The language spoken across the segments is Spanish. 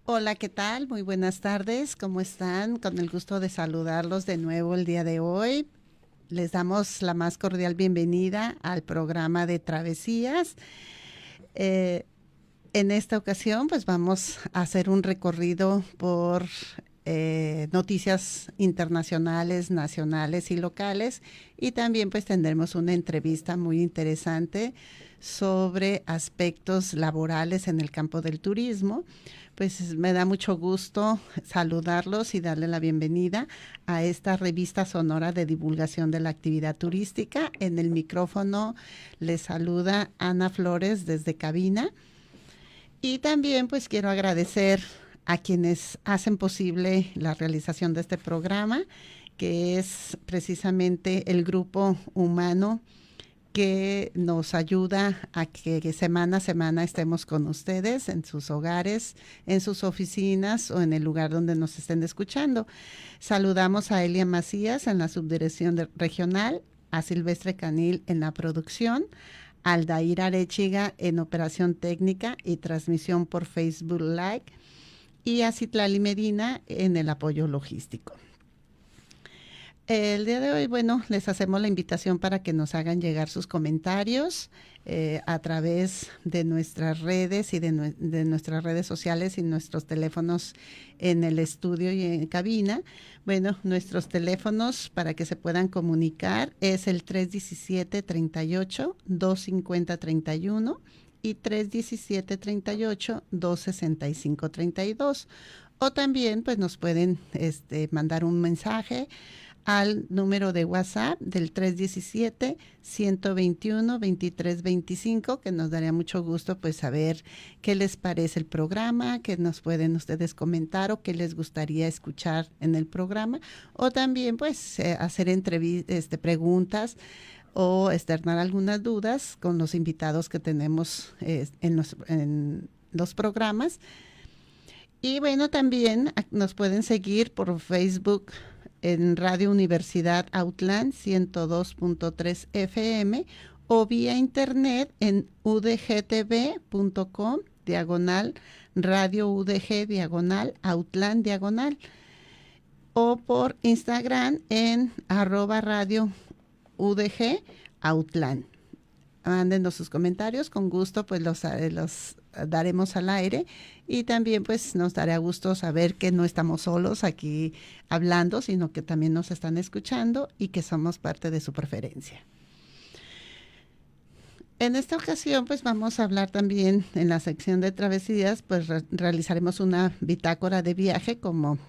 Hola, ¿qué tal? Muy buenas tardes, ¿cómo están? Con el gusto de saludarlos de nuevo el día de hoy. Les damos la más cordial bienvenida al programa de Travesías. Eh, en esta ocasión, pues vamos a hacer un recorrido por noticias internacionales, nacionales y locales, y también pues tendremos una entrevista muy interesante sobre aspectos laborales en el campo del turismo. Pues me da mucho gusto saludarlos y darle la bienvenida a esta revista sonora de divulgación de la actividad turística. En el micrófono les saluda Ana Flores desde cabina. Y también pues quiero agradecer a quienes hacen posible la realización de este programa, que es precisamente el grupo humano que nos ayuda a que semana a semana estemos con ustedes en sus hogares, en sus oficinas o en el lugar donde nos estén escuchando. Saludamos a Elia Macías en la subdirección regional, a Silvestre Canil en la producción, a Aldair Arechiga en operación técnica y transmisión por Facebook Live, y a Citlali Medina en el apoyo logístico. El día de hoy, bueno, les hacemos la invitación para que nos hagan llegar sus comentarios a través de nuestras redes y de nuestras redes sociales y nuestros teléfonos en el estudio y en cabina. Bueno, nuestros teléfonos para que se puedan comunicar es el 317-38-250-31 y 317-38-265-32. O también pues nos pueden mandar un mensaje al número de WhatsApp del 317-121-2325, que nos daría mucho gusto pues saber qué les parece el programa, qué nos pueden ustedes comentar o qué les gustaría escuchar en el programa, o también pues hacer preguntas o externar algunas dudas con los invitados que tenemos en los programas. Y bueno, también nos pueden seguir por Facebook en Radio Universidad Outland 102.3 FM o vía internet en udgtv.com /radio udg /outland o por Instagram en @radio udg outland. Mándenos sus comentarios, con gusto pues los daremos al aire, y también pues nos dará gusto saber que no estamos solos aquí hablando, sino que también nos están escuchando y que somos parte de su preferencia. En esta ocasión pues vamos a hablar también en la sección de travesías, pues realizaremos una bitácora de viaje, como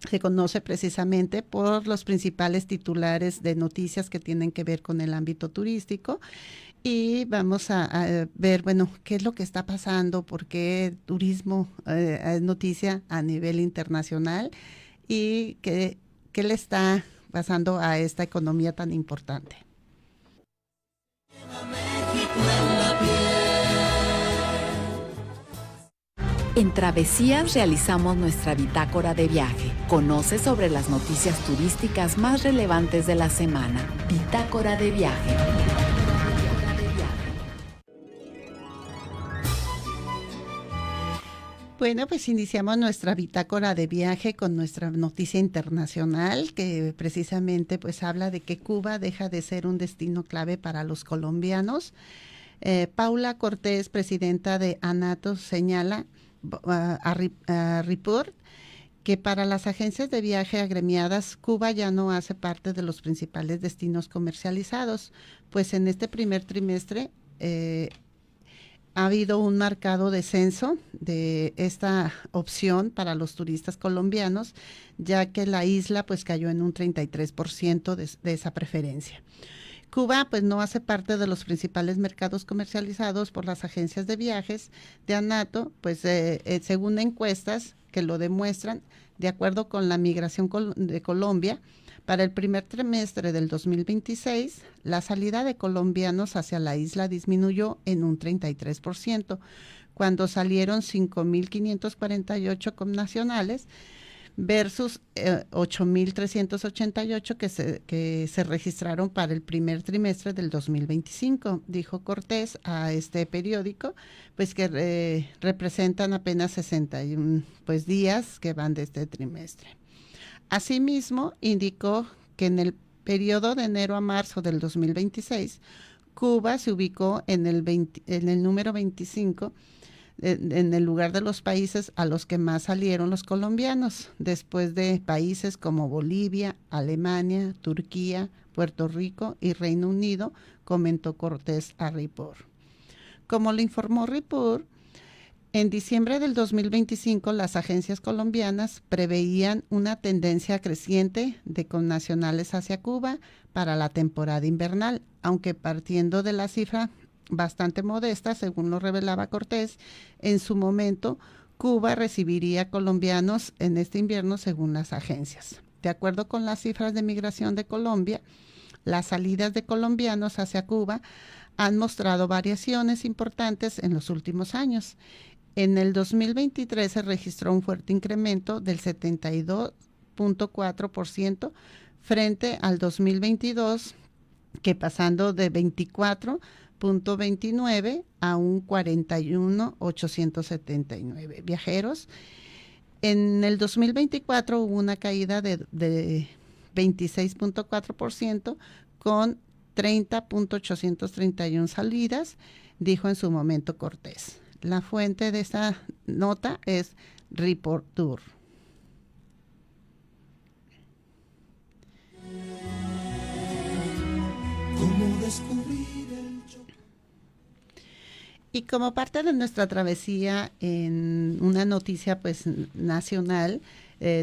se conoce precisamente por los principales titulares de noticias que tienen que ver con el ámbito turístico. Y vamos a ver, bueno, qué es lo que está pasando, por qué turismo es noticia a nivel internacional y qué le está pasando a esta economía tan importante. En Travesías realizamos nuestra bitácora de viaje. Conoce sobre las noticias turísticas más relevantes de la semana. Bitácora de viaje. Bueno, pues iniciamos nuestra bitácora de viaje con nuestra noticia internacional, que precisamente pues habla de que Cuba deja de ser un destino clave para los colombianos. Paula Cortés, presidenta de ANATO, señala a Report que para las agencias de viaje agremiadas, Cuba ya no hace parte de los principales destinos comercializados, pues en este primer trimestre ha habido un marcado descenso de esta opción para los turistas colombianos, ya que la isla pues cayó en un 33% de esa preferencia. Cuba pues no hace parte de los principales mercados comercializados por las agencias de viajes de ANATO, pues según encuestas que lo demuestran, de acuerdo con la migración de Colombia, para el primer trimestre del 2026, la salida de colombianos hacia la isla disminuyó en un 33%, cuando salieron 5.548 connacionales, versus 8.388 que se registraron para el primer trimestre del 2025, dijo Cortés a este periódico, pues que representan apenas 61 pues, días que van de este trimestre. Asimismo, indicó que en el periodo de enero a marzo del 2026, Cuba se ubicó en el número 25 en el lugar de los países a los que más salieron los colombianos, después de países como Bolivia, Alemania, Turquía, Puerto Rico y Reino Unido, comentó Cortés a Ripoll. Como le informó Ripoll, en diciembre del 2025 las agencias colombianas preveían una tendencia creciente de connacionales hacia Cuba para la temporada invernal, aunque partiendo de la cifra bastante modesta, según lo revelaba Cortés, en su momento Cuba recibiría colombianos en este invierno según las agencias. De acuerdo con las cifras de migración de Colombia, las salidas de colombianos hacia Cuba han mostrado variaciones importantes en los últimos años. En el 2023 se registró un fuerte incremento del 72.4% frente al 2022, que pasando de 24.29 a un 41.879 viajeros. En el 2024 hubo una caída de 26.4% con 30.831 salidas, dijo en su momento Cortés. La fuente de esta nota es Reportur. Y como parte de nuestra travesía en una noticia pues nacional,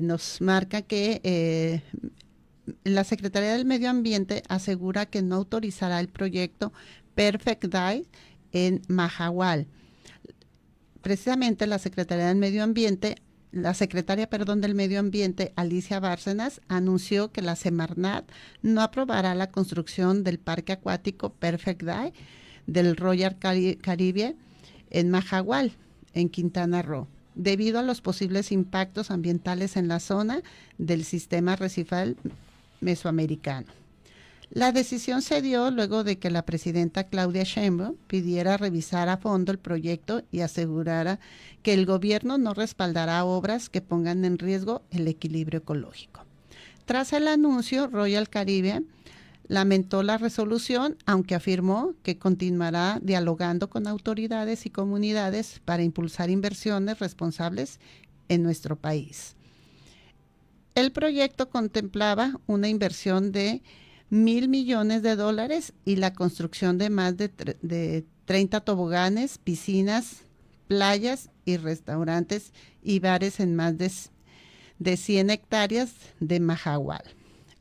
nos marca que la Secretaría del Medio Ambiente asegura que no autorizará el proyecto Perfect Day en Mahahual. Precisamente la secretaria del Medio Ambiente, del Medio Ambiente, Alicia Bárcenas, anunció que la Semarnat no aprobará la construcción del parque acuático Perfect Day del Royal Caribbean en Mahahual, en Quintana Roo, debido a los posibles impactos ambientales en la zona del sistema arrecifal mesoamericano. La decisión se dio luego de que la presidenta Claudia Sheinbaum pidiera revisar a fondo el proyecto y asegurara que el gobierno no respaldará obras que pongan en riesgo el equilibrio ecológico. Tras el anuncio, Royal Caribbean lamentó la resolución, aunque afirmó que continuará dialogando con autoridades y comunidades para impulsar inversiones responsables en nuestro país. El proyecto contemplaba una inversión de $1,000 millones y la construcción de más de 30 toboganes, piscinas, playas y restaurantes y bares en más de 100 hectáreas de Mahahual.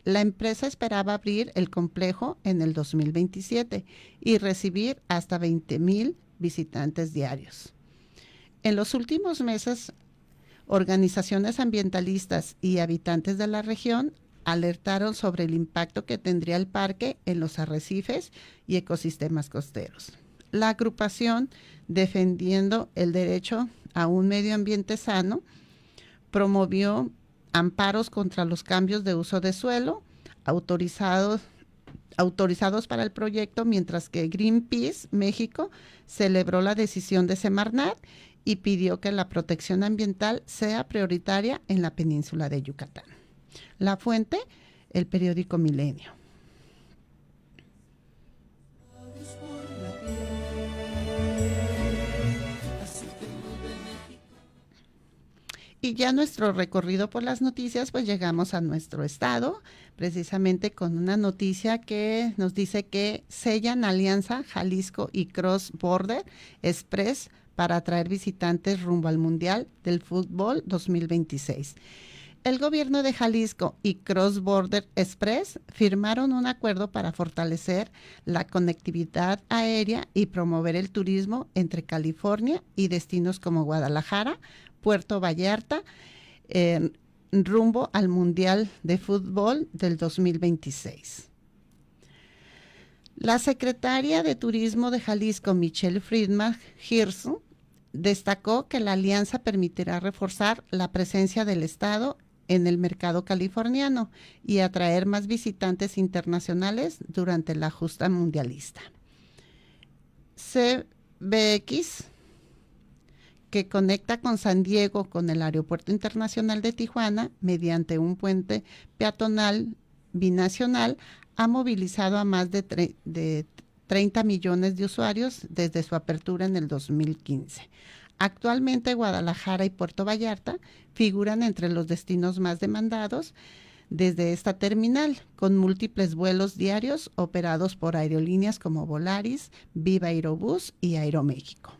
La empresa esperaba abrir el complejo en el 2027 y recibir hasta 20,000 visitantes diarios. En los últimos meses, organizaciones ambientalistas y habitantes de la región alertaron sobre el impacto que tendría el parque en los arrecifes y ecosistemas costeros. La agrupación, defendiendo el derecho a un medio ambiente sano, promovió amparos contra los cambios de uso de suelo autorizados para el proyecto, mientras que Greenpeace México celebró la decisión de Semarnat y pidió que la protección ambiental sea prioritaria en la península de Yucatán. La fuente, el periódico Milenio. Y ya nuestro recorrido por las noticias, pues llegamos a nuestro estado, precisamente con una noticia que nos dice que sellan alianza Jalisco y Cross Border Express para atraer visitantes rumbo al Mundial del Fútbol 2026. El gobierno de Jalisco y Cross Border Express firmaron un acuerdo para fortalecer la conectividad aérea y promover el turismo entre California y destinos como Guadalajara, Puerto Vallarta, rumbo al Mundial de Fútbol del 2026. La secretaria de Turismo de Jalisco, Michelle Friedman Hirsu, destacó que la alianza permitirá reforzar la presencia del Estado en el mercado californiano y atraer más visitantes internacionales durante la justa mundialista. CBX, que conecta con San Diego con el Aeropuerto Internacional de Tijuana mediante un puente peatonal binacional, ha movilizado a más de 30 millones de usuarios desde su apertura en el 2015. Actualmente Guadalajara y Puerto Vallarta figuran entre los destinos más demandados desde esta terminal, con múltiples vuelos diarios operados por aerolíneas como Volaris, Viva Aerobús y Aeroméxico.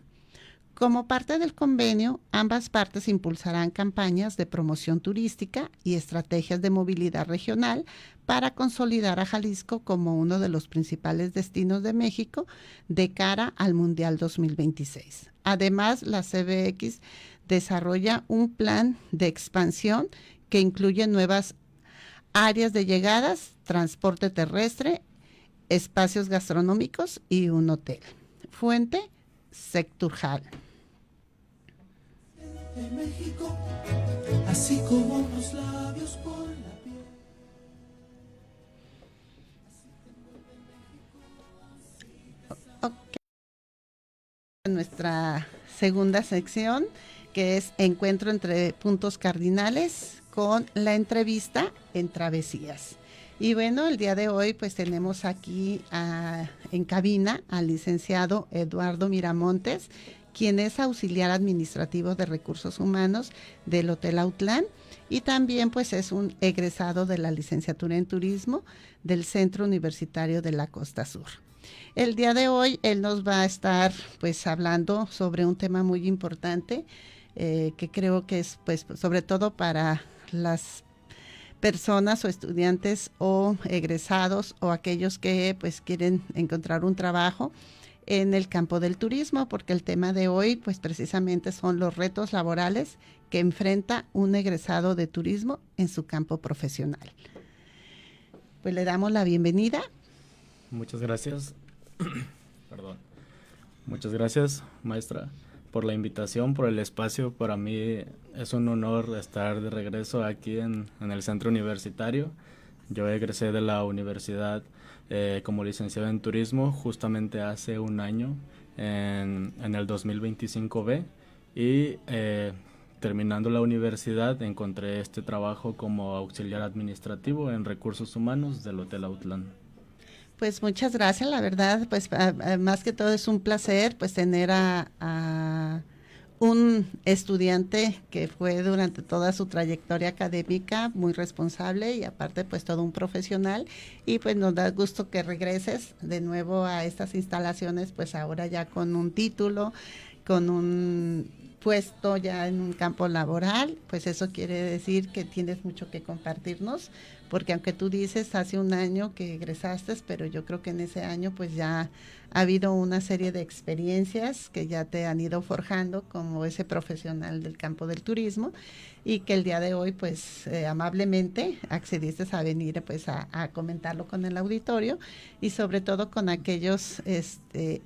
Como parte del convenio, ambas partes impulsarán campañas de promoción turística y estrategias de movilidad regional para consolidar a Jalisco como uno de los principales destinos de México de cara al Mundial 2026. Además, la CBX desarrolla un plan de expansión que incluye nuevas áreas de llegadas, transporte terrestre, espacios gastronómicos y un hotel. Fuente, Secturjal. De México, así como los labios por la piel. Okay. Nuestra segunda sección, que es Encuentro entre puntos cardinales, con la entrevista en Travesías. Y bueno, el día de hoy pues tenemos aquí en cabina al licenciado Eduardo Miramontes, quien es auxiliar administrativo de recursos humanos del Hotel Autlán y también pues es un egresado de la licenciatura en turismo del Centro Universitario de la Costa Sur. El día de hoy él nos va a estar pues hablando sobre un tema muy importante que creo que es pues sobre todo para las personas o estudiantes o egresados o aquellos que pues quieren encontrar un trabajo en el campo del turismo, porque el tema de hoy pues precisamente son los retos laborales que enfrenta un egresado de turismo en su campo profesional. Pues le damos la bienvenida. Muchas gracias. Perdón. Muchas gracias, maestra, por la invitación, por el espacio. Para mí es un honor estar de regreso aquí en el centro universitario. Yo egresé de la universidad como licenciado en turismo justamente hace un año, en el 2025B, y terminando la universidad encontré este trabajo como auxiliar administrativo en recursos humanos del Hotel Autlán. Pues muchas gracias, la verdad, pues más que todo es un placer pues tener a un estudiante que fue durante toda su trayectoria académica muy responsable y aparte pues todo un profesional, y pues nos da gusto que regreses de nuevo a estas instalaciones pues ahora ya con un título, con un puesto ya en un campo laboral. Pues eso quiere decir que tienes mucho que compartirnos, porque aunque tú dices hace un año que egresaste, pero yo creo que en ese año pues ya ha habido una serie de experiencias que ya te han ido forjando como ese profesional del campo del turismo, y que el día de hoy pues amablemente accediste a venir pues a comentarlo con el auditorio y sobre todo con aquellos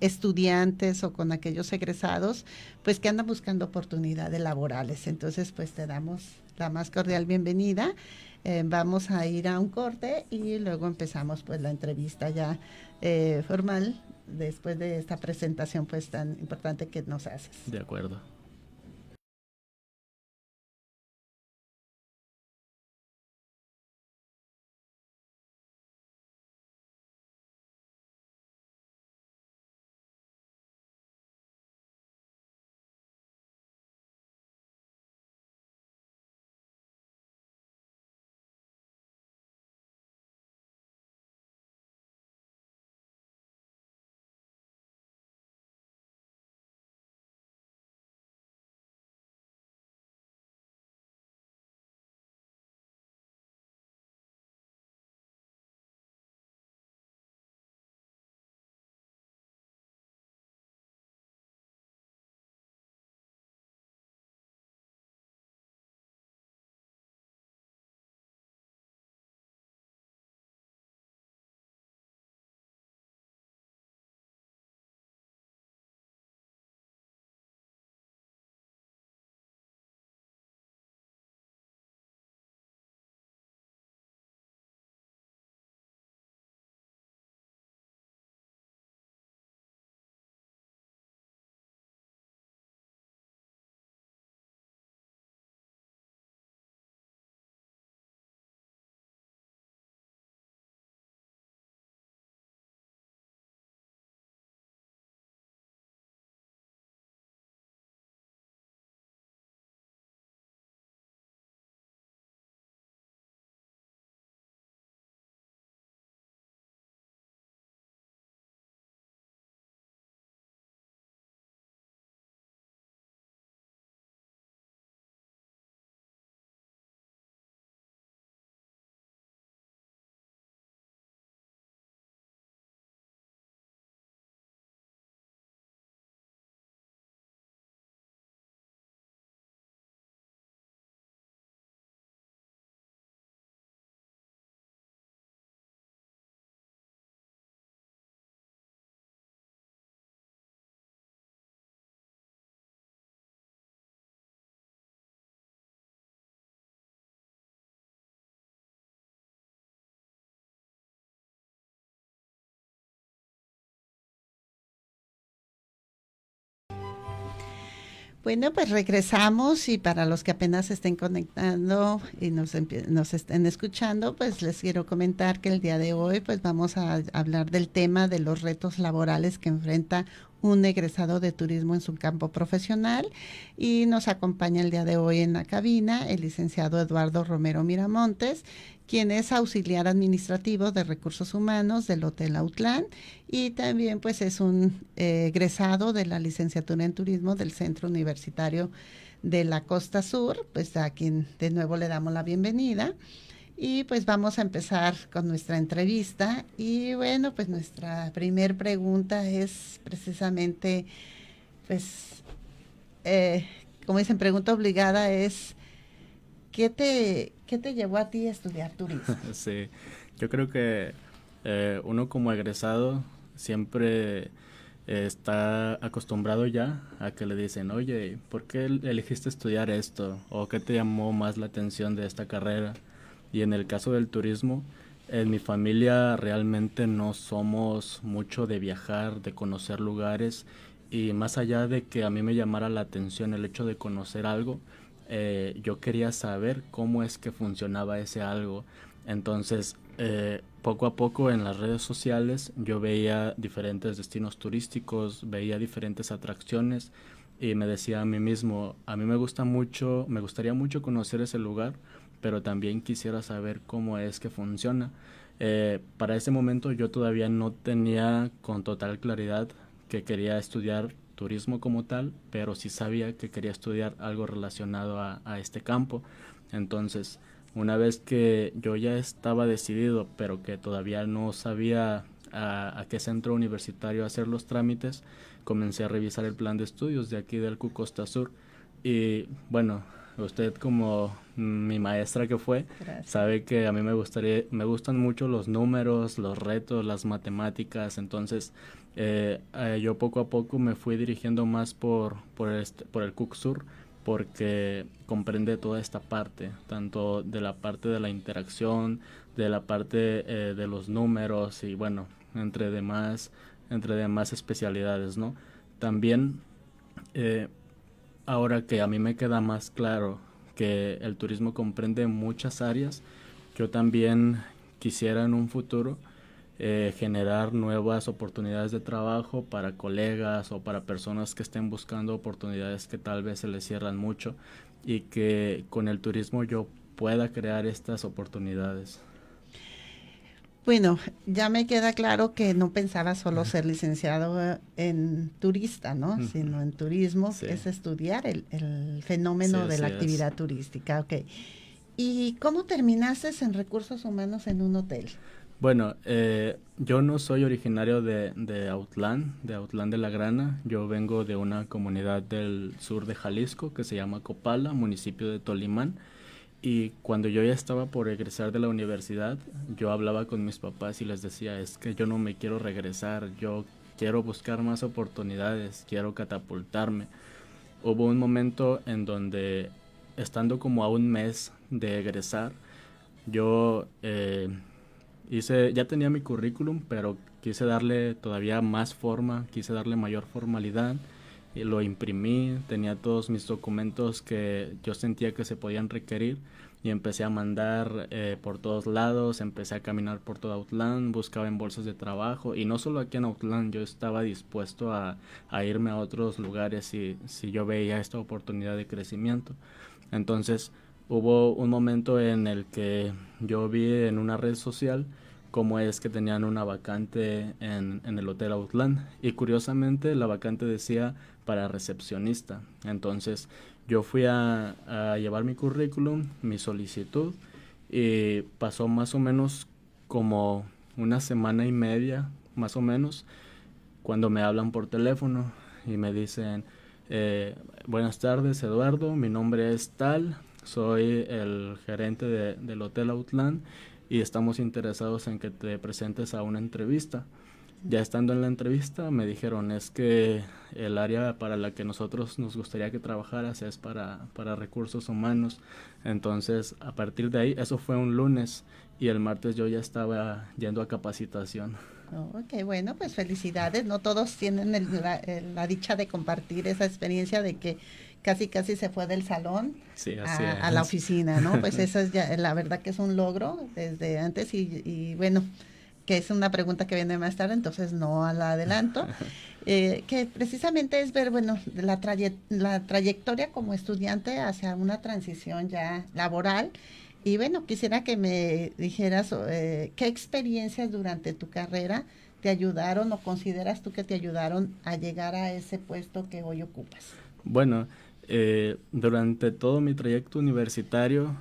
estudiantes o con aquellos egresados pues que andan buscando oportunidades laborales. Entonces pues te damos la más cordial bienvenida. Vamos a ir a un corte y luego empezamos pues la entrevista ya formal después de esta presentación pues tan importante que nos haces. De acuerdo. Bueno, pues regresamos y para los que apenas se estén conectando y nos estén escuchando, pues les quiero comentar que el día de hoy pues vamos a hablar del tema de los retos laborales que enfrenta un egresado de turismo en su campo profesional y nos acompaña el día de hoy en la cabina el licenciado Eduardo Romero Miramontes, quien es auxiliar administrativo de recursos humanos del Hotel Autlán y también pues es un egresado de la licenciatura en turismo del Centro Universitario de la Costa Sur, pues a quien de nuevo le damos la bienvenida. Y pues vamos a empezar con nuestra entrevista y bueno, pues nuestra primer pregunta es precisamente, pues, como dicen, pregunta obligada es, ¿qué te llevó a ti a estudiar turismo? Sí, yo creo que uno como egresado siempre está acostumbrado ya a que le dicen, oye, ¿por qué elegiste estudiar esto? ¿O qué te llamó más la atención de esta carrera? Y en el caso del turismo, en mi familia realmente no somos mucho de viajar, de conocer lugares, y más allá de que a mí me llamara la atención el hecho de conocer algo, yo quería saber cómo es que funcionaba ese algo. Entonces, poco a poco en las redes sociales yo veía diferentes destinos turísticos, veía diferentes atracciones y me decía a mí mismo, a mí me gustaría mucho conocer ese lugar, pero también quisiera saber cómo es que funciona. Para ese momento yo todavía no tenía con total claridad que quería estudiar turismo como tal, pero sí sabía que quería estudiar algo relacionado a este campo. Entonces, una vez que yo ya estaba decidido, pero que todavía no sabía a qué centro universitario hacer los trámites, comencé a revisar el plan de estudios de aquí del CU Costa Sur. Y bueno, usted como mi maestra que fue, Gracias. sabe que a mí me gustan mucho los números, los retos, las matemáticas. Entonces yo poco a poco me fui dirigiendo más por el CUC Sur, porque comprende toda esta parte, tanto de la parte de la interacción, de la parte de los números y bueno, entre demás especialidades, ¿no? También ahora que a mí me queda más claro que el turismo comprende muchas áreas, yo también quisiera en un futuro generar nuevas oportunidades de trabajo para colegas o para personas que estén buscando oportunidades que tal vez se les cierran mucho y que con el turismo yo pueda crear estas oportunidades. Bueno, ya me queda claro que no pensaba solo ser licenciado en turista, ¿no? Sino en turismo, Sí. es estudiar el fenómeno Sí, de la así actividad turística. Ok. ¿Y cómo terminaste en recursos humanos en un hotel? Bueno, yo no soy originario de Autlán de la Grana. Yo vengo de una comunidad del sur de Jalisco que se llama Copala, municipio de Tolimán. Y cuando yo ya estaba por egresar de la universidad, yo hablaba con mis papás y les decía, es que yo no me quiero regresar, yo quiero buscar más oportunidades, quiero catapultarme. Hubo un momento en donde, estando como a un mes de egresar, yo ya tenía mi currículum, pero quise darle todavía más forma, quise darle mayor formalidad. Y lo imprimí, tenía todos mis documentos que yo sentía que se podían requerir y empecé a mandar por todos lados, empecé a caminar por todo Autlán, buscaba en bolsas de trabajo y no solo aquí en Autlán, yo estaba dispuesto a irme a otros lugares si yo veía esta oportunidad de crecimiento. Entonces hubo un momento en el que yo vi en una red social cómo es que tenían una vacante en el Hotel Autlán y curiosamente la vacante decía para recepcionista. Entonces yo fui a llevar mi currículum, mi solicitud y pasó más o menos como una semana y media más o menos cuando me hablan por teléfono y me dicen buenas tardes Eduardo, mi nombre es tal, soy el gerente del Hotel Autlán y estamos interesados en que te presentes a una entrevista. Ya estando en la entrevista me dijeron, es que el área para la que nosotros nos gustaría que trabajaras es para recursos humanos. Entonces, a partir de ahí, eso fue un lunes y el martes yo ya estaba yendo a capacitación. Ok, bueno, pues felicidades. No todos tienen la dicha de compartir esa experiencia de que casi se fue del salón Sí, a la oficina, ¿no? Pues eso es ya, la verdad que es un logro desde antes y bueno, que es una pregunta que viene más tarde, entonces no la adelanto. Que precisamente es ver, bueno, la trayectoria como estudiante hacia una transición ya laboral. Y bueno, quisiera que me dijeras qué experiencias durante tu carrera te ayudaron o consideras tú que te ayudaron a llegar a ese puesto que hoy ocupas. Bueno, durante todo mi trayecto universitario,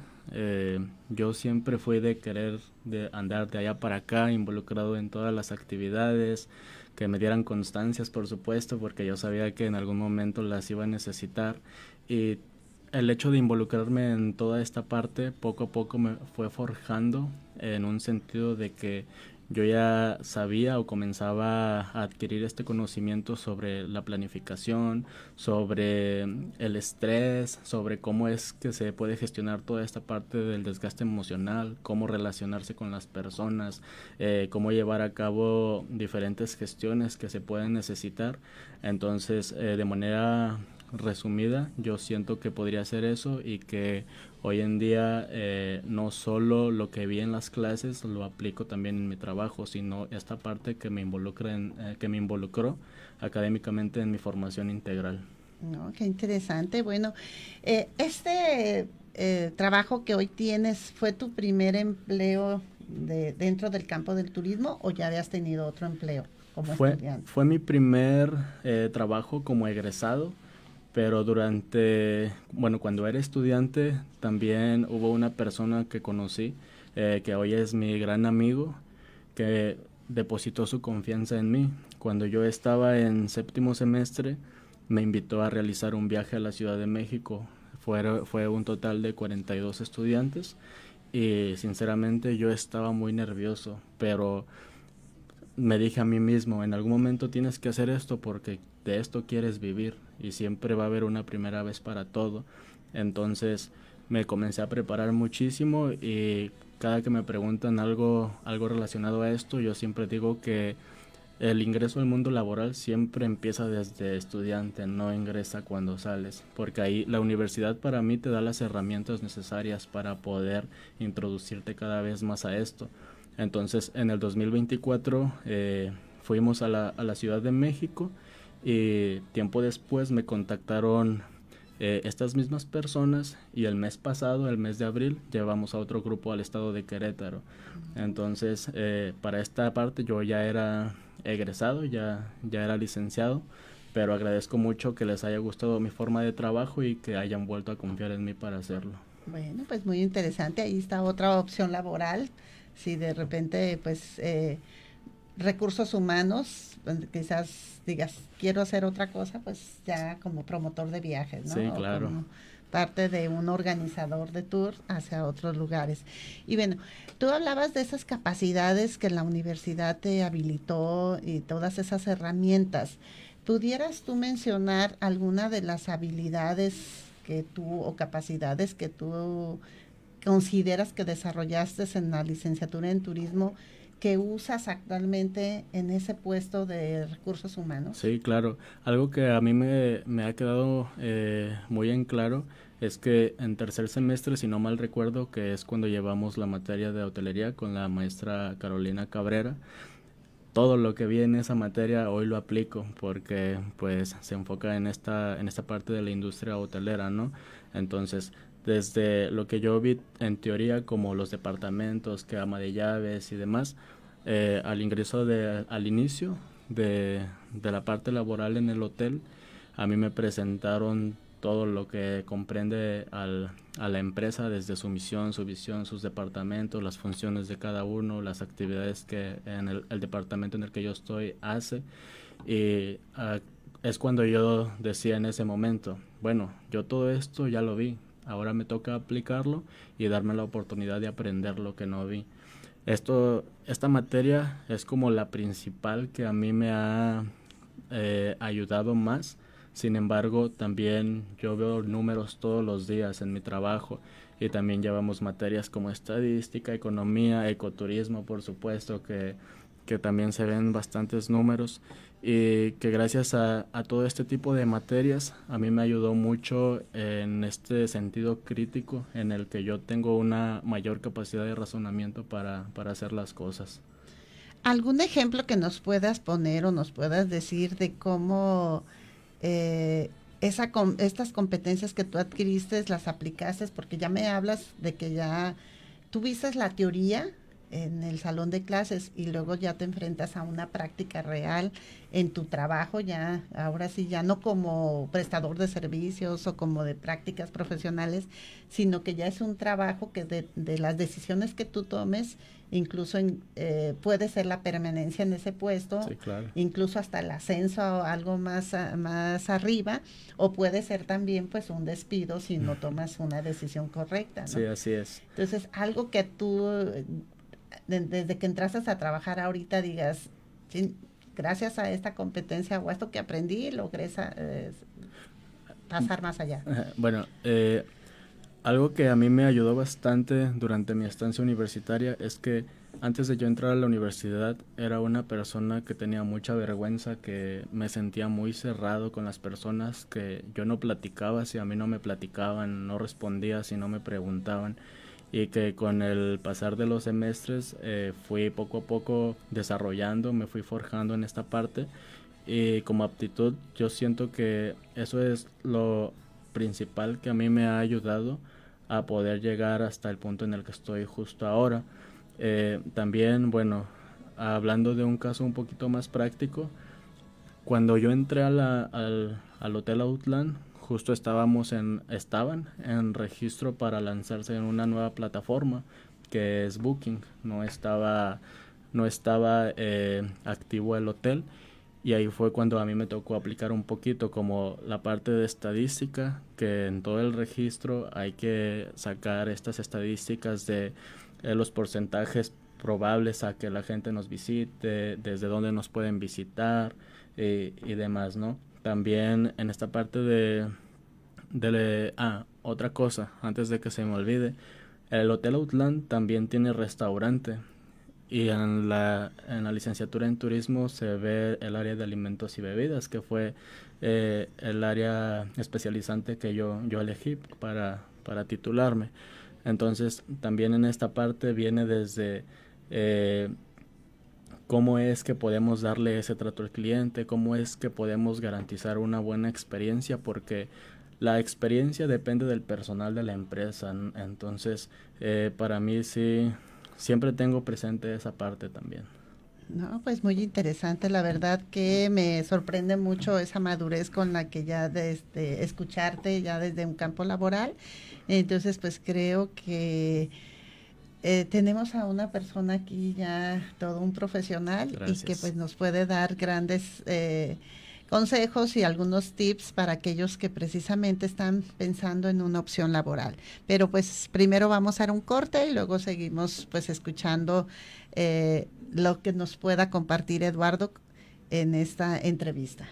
yo siempre fui de querer de andar de allá para acá, involucrado en todas las actividades, que me dieran constancias, por supuesto, porque yo sabía que en algún momento las iba a necesitar. Y el hecho de involucrarme en toda esta parte, poco a poco me fue forjando en un sentido de que yo ya sabía o comenzaba a adquirir este conocimiento sobre la planificación, sobre el estrés, sobre cómo es que se puede gestionar toda esta parte del desgaste emocional, cómo relacionarse con las personas, cómo llevar a cabo diferentes gestiones que se pueden necesitar. Entonces, de manera resumida, yo siento que podría hacer eso y que hoy en día no solo lo que vi en las clases lo aplico también en mi trabajo, sino esta parte que me involucró académicamente en mi formación integral. No, qué interesante. Bueno, trabajo que hoy tienes, ¿fue tu primer empleo dentro del campo del turismo o ya habías tenido otro empleo como estudiante? Fue mi primer trabajo como egresado. Pero cuando era estudiante también hubo una persona que conocí, que hoy es mi gran amigo, que depositó su confianza en mí. Cuando yo estaba en séptimo semestre, me invitó a realizar un viaje a la Ciudad de México. Fue un total de 42 estudiantes y sinceramente yo estaba muy nervioso, pero me dije a mí mismo, en algún momento tienes que hacer esto porque de esto quieres vivir y siempre va a haber una primera vez para todo. Entonces me comencé a preparar muchísimo y cada que me preguntan algo relacionado a esto, yo siempre digo que el ingreso al mundo laboral siempre empieza desde estudiante, no ingresa cuando sales, porque ahí la universidad para mí te da las herramientas necesarias para poder introducirte cada vez más a esto. Entonces en el 2024 fuimos a la Ciudad de México y tiempo después me contactaron estas mismas personas y el mes pasado, el mes de abril, llevamos a otro grupo al estado de Querétaro. Entonces para esta parte yo ya era egresado, ya era licenciado, pero agradezco mucho que les haya gustado mi forma de trabajo y que hayan vuelto a confiar en mí para hacerlo. Bueno, pues muy interesante. Ahí está otra opción laboral. Si de repente, pues, recursos humanos, quizás digas, quiero hacer otra cosa, pues ya como promotor de viajes, ¿no? Sí, claro. O como parte de un organizador de tour hacia otros lugares. Y bueno, tú hablabas de esas capacidades que la universidad te habilitó y todas esas herramientas. ¿Pudieras tú mencionar alguna de las habilidades que tú o capacidades que tú consideras que desarrollaste en la licenciatura en turismo que usas actualmente en ese puesto de recursos humanos? Sí, claro. Algo que a mí me ha quedado muy en claro es que en tercer semestre, si no mal recuerdo, que es cuando llevamos la materia de hotelería con la maestra Carolina Cabrera, todo lo que vi en esa materia hoy lo aplico porque pues se enfoca en esta parte de la industria hotelera, ¿no? Entonces, desde lo que yo vi en teoría como los departamentos, que ama de llaves y demás, al inicio de la parte laboral en el hotel, a mí me presentaron todo lo que comprende a la empresa, desde su misión, su visión, sus departamentos, las funciones de cada uno, las actividades que en el departamento en el que yo estoy hace. Y es cuando yo decía en ese momento, bueno, yo todo esto ya lo vi, ahora me toca aplicarlo y darme la oportunidad de aprender lo que no vi. Esta materia es como la principal que a mí me ha ayudado más. Sin embargo, también yo veo números todos los días en mi trabajo y también llevamos materias como estadística, economía, ecoturismo, por supuesto, que que también se ven bastantes números y que gracias a todo este tipo de materias a mí me ayudó mucho en este sentido crítico en el que yo tengo una mayor capacidad de razonamiento para hacer las cosas. ¿Algún ejemplo que nos puedas poner o nos puedas decir de cómo estas competencias que tú adquiriste las aplicaste? Porque ya me hablas de que ya tuviste la teoría en el salón de clases y luego ya te enfrentas a una práctica real en tu trabajo, ya ahora sí, ya no como prestador de servicios o como de prácticas profesionales, sino que ya es un trabajo que de las decisiones que tú tomes, incluso puede ser la permanencia en ese puesto, Sí, claro. incluso hasta el ascenso a algo más arriba, o puede ser también pues un despido si no tomas una decisión correcta, ¿no? Sí, así es. Entonces, algo que tú desde que entraste a trabajar ahorita digas, sí, gracias a esta competencia o a esto que aprendí, logré pasar más allá. Bueno, algo que a mí me ayudó bastante durante mi estancia universitaria es que antes de yo entrar a la universidad era una persona que tenía mucha vergüenza, que me sentía muy cerrado con las personas, que yo no platicaba si a mí no me platicaban, no respondía si no me preguntaban, y que con el pasar de los semestres fui poco a poco desarrollando, me fui forjando en esta parte, y como aptitud yo siento que eso es lo principal que a mí me ha ayudado a poder llegar hasta el punto en el que estoy justo ahora. También, bueno, hablando de un caso un poquito más práctico, cuando yo entré al Hotel Outland, justo estaban en registro para lanzarse en una nueva plataforma que es Booking. No estaba activo el hotel, y ahí fue cuando a mí me tocó aplicar un poquito como la parte de estadística, que en todo el registro hay que sacar estas estadísticas de los porcentajes probables a que la gente nos visite, desde dónde nos pueden visitar y demás, ¿no? También en esta parte otra cosa, antes de que se me olvide, el Hotel Outland también tiene restaurante, y en la licenciatura en turismo se ve el área de alimentos y bebidas, que fue el área especializante que yo elegí para titularme. Entonces también en esta parte viene desde cómo es que podemos darle ese trato al cliente, cómo es que podemos garantizar una buena experiencia, porque la experiencia depende del personal de la empresa. Entonces para mí sí, siempre tengo presente esa parte también. No, pues muy interesante, la verdad que me sorprende mucho esa madurez con la que ya desde escucharte ya desde un campo laboral. Entonces pues creo que tenemos a una persona aquí ya todo un profesional. Gracias. Y que pues nos puede dar grandes consejos y algunos tips para aquellos que precisamente están pensando en una opción laboral. Pero pues primero vamos a dar un corte y luego seguimos pues escuchando lo que nos pueda compartir Eduardo en esta entrevista.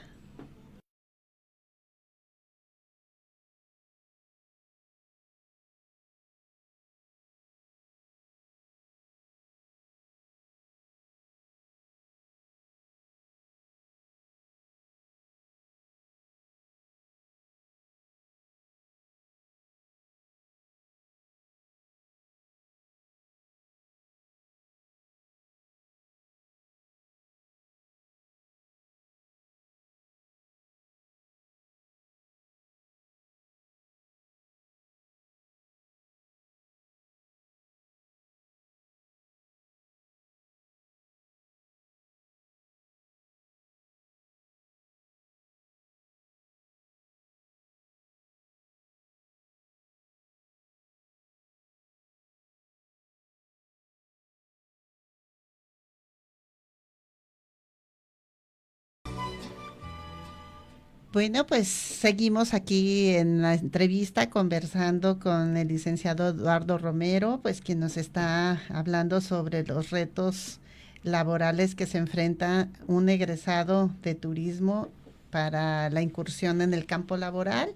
Bueno, pues seguimos aquí en la entrevista conversando con el licenciado Eduardo Romero, pues quien nos está hablando sobre los retos laborales que se enfrenta un egresado de turismo para la incursión en el campo laboral.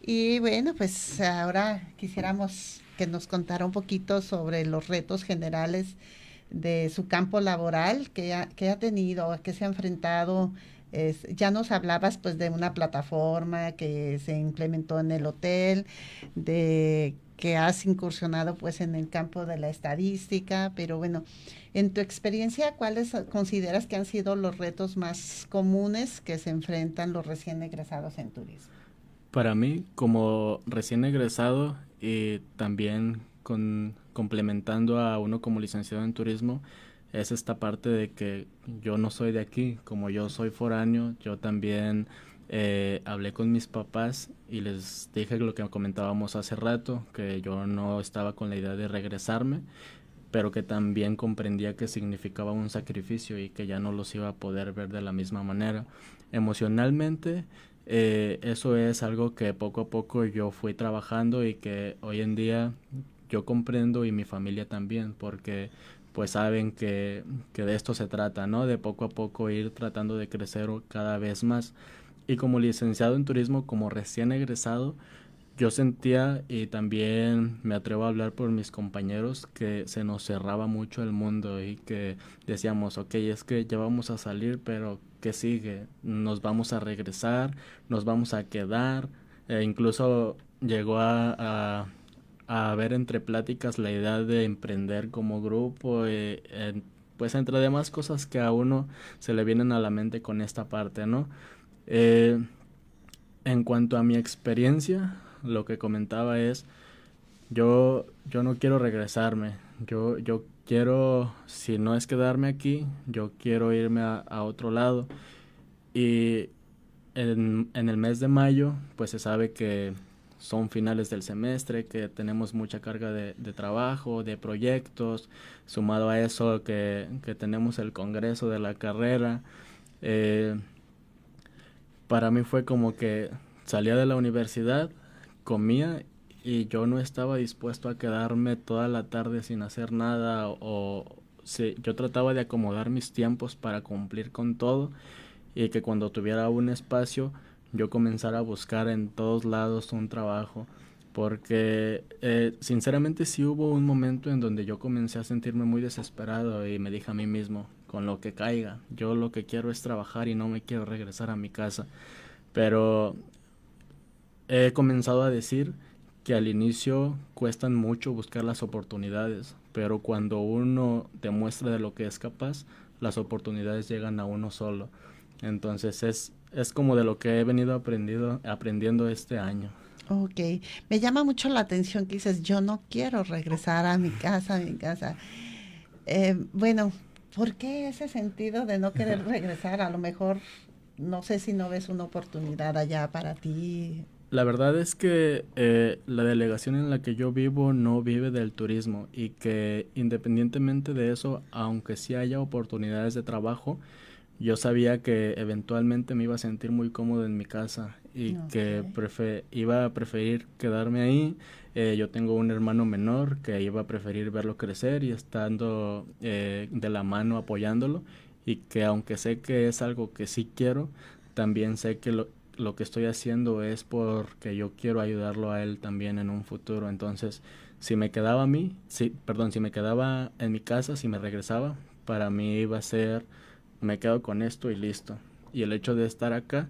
Y bueno, pues ahora quisiéramos que nos contara un poquito sobre los retos generales de su campo laboral que ha tenido, a qué se ha enfrentado. Ya nos hablabas pues de una plataforma que se implementó en el hotel, de que has incursionado pues en el campo de la estadística, pero bueno, en tu experiencia, ¿cuáles consideras que han sido los retos más comunes que se enfrentan los recién egresados en turismo? Para mí, como recién egresado y también complementando a uno como licenciado en turismo, es esta parte de que yo no soy de aquí, como yo soy foráneo, yo también hablé con mis papás y les dije lo que comentábamos hace rato, que yo no estaba con la idea de regresarme, pero que también comprendía que significaba un sacrificio y que ya no los iba a poder ver de la misma manera. Emocionalmente, eso es algo que poco a poco yo fui trabajando y que hoy en día yo comprendo y mi familia también, porque pues saben que de esto se trata, ¿no? De poco a poco ir tratando de crecer cada vez más. Y como licenciado en turismo, como recién egresado, yo sentía, y también me atrevo a hablar por mis compañeros, que se nos cerraba mucho el mundo y que decíamos, ok, es que ya vamos a salir, pero ¿qué sigue? ¿Nos vamos a regresar? ¿Nos vamos a quedar? Incluso llegó a haber entre pláticas la idea de emprender como grupo, pues entre demás cosas que a uno se le vienen a la mente con esta parte, ¿no? Eh, en cuanto a mi experiencia, lo que comentaba es, yo no quiero regresarme, yo quiero, si no es quedarme aquí, yo quiero irme a otro lado. Y en el mes de mayo, pues se sabe que son finales del semestre, que tenemos mucha carga de trabajo, de proyectos, sumado a eso que tenemos el congreso de la carrera. Eh, para mí fue como que salía de la universidad, comía y yo no estaba dispuesto a quedarme toda la tarde sin hacer nada sí, yo trataba de acomodar mis tiempos para cumplir con todo y que cuando tuviera un espacio yo comenzara a buscar en todos lados un trabajo, porque sinceramente sí hubo un momento en donde yo comencé a sentirme muy desesperado y me dije a mí mismo, con lo que caiga, yo lo que quiero es trabajar y no me quiero regresar a mi casa. Pero he comenzado a decir que al inicio cuestan mucho buscar las oportunidades, pero cuando uno demuestra de lo que es capaz, las oportunidades llegan a uno solo. Entonces es como de lo que he venido aprendiendo este año. Ok, me llama mucho la atención que dices, yo no quiero regresar a mi casa, Bueno, ¿por qué ese sentido de no querer regresar? A lo mejor, no sé si no ves una oportunidad allá para ti. La verdad es que la delegación en la que yo vivo no vive del turismo y que independientemente de eso, aunque sí haya oportunidades de trabajo, yo sabía que eventualmente me iba a sentir muy cómodo en mi casa y que iba a preferir quedarme ahí. Yo tengo un hermano menor que iba a preferir verlo crecer y estando de la mano apoyándolo, y que aunque sé que es algo que sí quiero, también sé que lo que estoy haciendo es porque yo quiero ayudarlo a él también en un futuro. Entonces, si me quedaba si me quedaba en mi casa, si me regresaba, para mí iba a ser, me quedo con esto y listo. Y el hecho de estar acá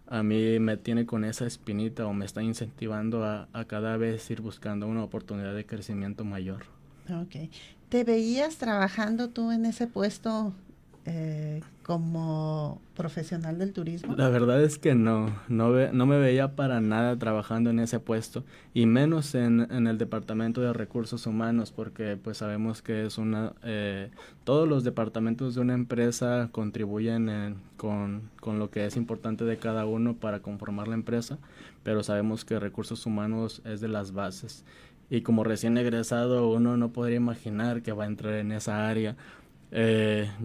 a mí me tiene con esa espinita o me está incentivando a cada vez ir buscando una oportunidad de crecimiento mayor. Ok. ¿Te veías trabajando tú en ese puesto como profesional del turismo? La verdad es que no me veía para nada trabajando en ese puesto, y menos en el departamento de recursos humanos, porque pues sabemos que es todos los departamentos de una empresa contribuyen con lo que es importante de cada uno para conformar la empresa, pero sabemos que recursos humanos es de las bases, y como recién egresado uno no podría imaginar que va a entrar en esa área.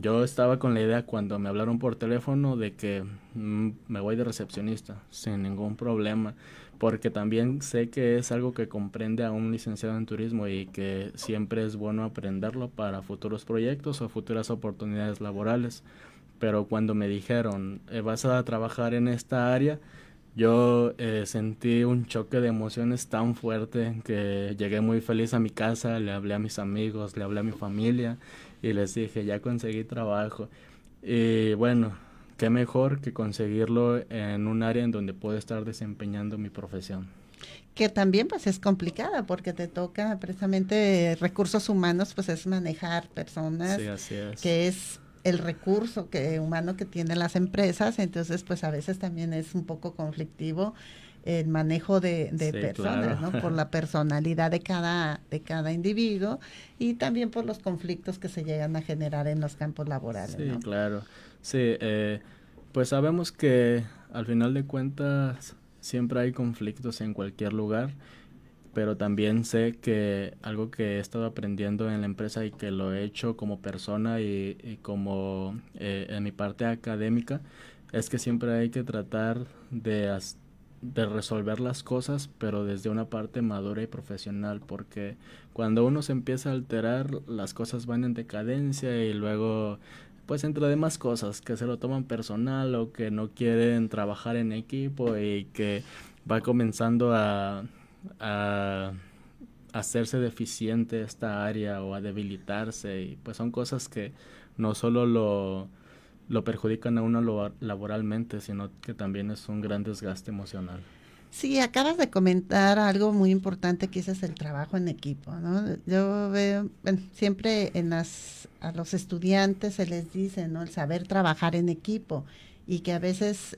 Yo estaba con la idea cuando me hablaron por teléfono de que me voy de recepcionista sin ningún problema, porque también sé que es algo que comprende a un licenciado en turismo y que siempre es bueno aprenderlo para futuros proyectos o futuras oportunidades laborales. Pero cuando me dijeron, vas a trabajar en esta área, yo sentí un choque de emociones tan fuerte que llegué muy feliz a mi casa, le hablé a mis amigos, le hablé a mi familia y les dije, ya conseguí trabajo. Y bueno, qué mejor que conseguirlo en un área en donde puedo estar desempeñando mi profesión. Que también pues es complicada porque te toca precisamente recursos humanos, pues es manejar personas, Sí, así es. que es el recurso humano que tienen las empresas, entonces pues a veces también es un poco conflictivo el manejo de Sí, personas, claro. ¿no? Por la personalidad de cada individuo y también por los conflictos que se llegan a generar en los campos laborales, Sí, ¿no? claro. Sí, pues sabemos que al final de cuentas siempre hay conflictos en cualquier lugar, pero también sé que algo que he estado aprendiendo en la empresa y que lo he hecho como persona y como en mi parte académica, es que siempre hay que tratar de resolver las cosas, pero desde una parte madura y profesional, porque cuando uno se empieza a alterar, las cosas van en decadencia y luego pues entre demás cosas que se lo toman personal o que no quieren trabajar en equipo y que va comenzando a hacerse deficiente esta área o a debilitarse, y pues son cosas que no solo lo perjudican a uno laboralmente, sino que también es un gran desgaste emocional. Sí, acabas de comentar algo muy importante que ese es el trabajo en equipo, ¿no? Yo veo, bueno, siempre a los estudiantes se les dice, ¿no? El saber trabajar en equipo y que a veces